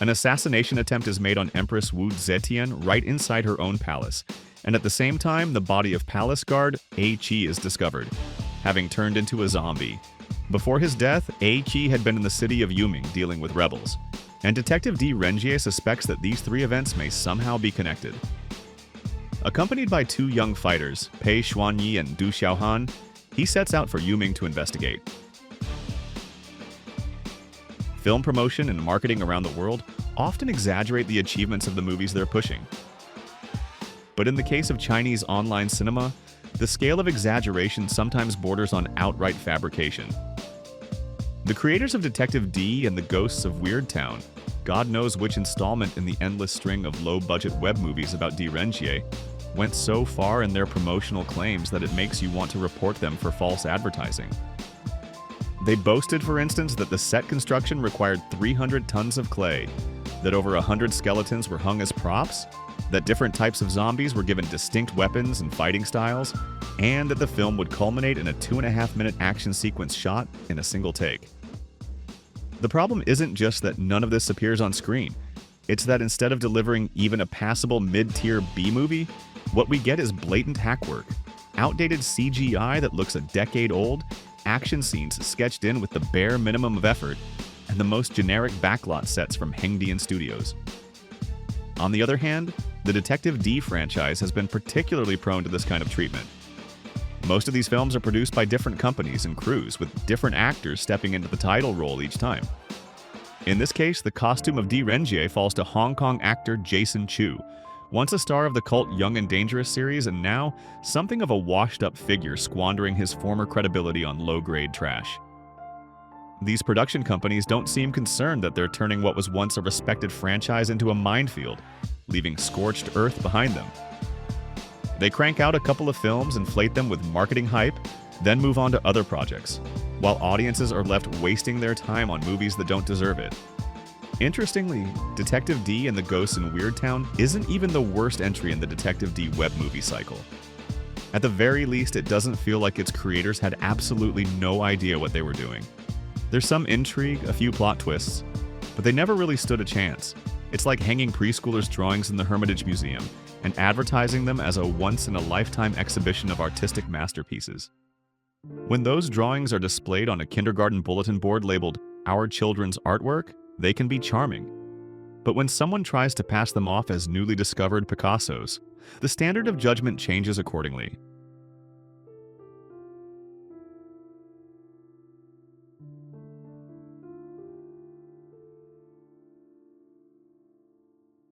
An assassination attempt is made on Empress Wu Zetian right inside her own palace, and at the same time, the body of palace guard A Qi is discovered, having turned into a zombie. Before his death, A Qi had been in the city of Yuming dealing with rebels, and Detective狄仁杰 suspects that these three events may somehow be connected. Accompanied by two young fighters, Pei Xuanyi and Du Xiaohan, he sets out for Yuming to investigate. Film promotion and marketing around the world often exaggerate the achievements of the movies they're pushing. But in the case of Chinese online cinema, the scale of exaggeration sometimes borders on outright fabrication. The creators of Detective D and the Ghosts of Weird Town, God knows which installment in the endless string of low-budget web movies about狄仁杰, went so far in their promotional claims that it makes you want to report them for false advertising. They boasted, for instance, that the set construction required 300 tons of clay, that over 100 skeletons were hung as props, that different types of zombies were given distinct weapons and fighting styles, and that the film would culminate in a 2.5-minute action sequence shot in a single take. The problem isn't just that none of this appears on screen. It's that instead of delivering even a passable mid-tier B-movie, what we get is blatant hackwork, outdated CGI that looks a decade old, action scenes sketched in with the bare minimum of effort, and the most generic backlot sets from Hengdian Studios. On the other hand, the Detective D franchise has been particularly prone to this kind of treatment. Most of these films are produced by different companies and crews, with different actors stepping into the title role each time. In this case, the costume of狄仁杰falls to Hong Kong actor Jason Chu, once a star of the cult Young and Dangerous series and now something of a washed-up figure squandering his former credibility on low-grade trash. These production companies don't seem concerned that they're turning what was once a respected franchise into a minefield, leaving scorched earth behind them. They crank out a couple of films, inflate them with marketing hype, then move on to other projects, while audiences are left wasting their time on movies that don't deserve it. Interestingly, Detective D and the Ghosts in Weird Town isn't even the worst entry in the Detective D web movie cycle. At the very least, it doesn't feel like its creators had absolutely no idea what they were doing. There's some intrigue, a few plot twists, but they never really stood a chance. It's like hanging preschoolers' drawings in the Hermitage Museum and advertising them as a once-in-a-lifetime exhibition of artistic masterpieces. When those drawings are displayed on a kindergarten bulletin board labeled "Our Children's Artwork," they can be charming. But when someone tries to pass them off as newly discovered Picassos, the standard of judgment changes accordingly.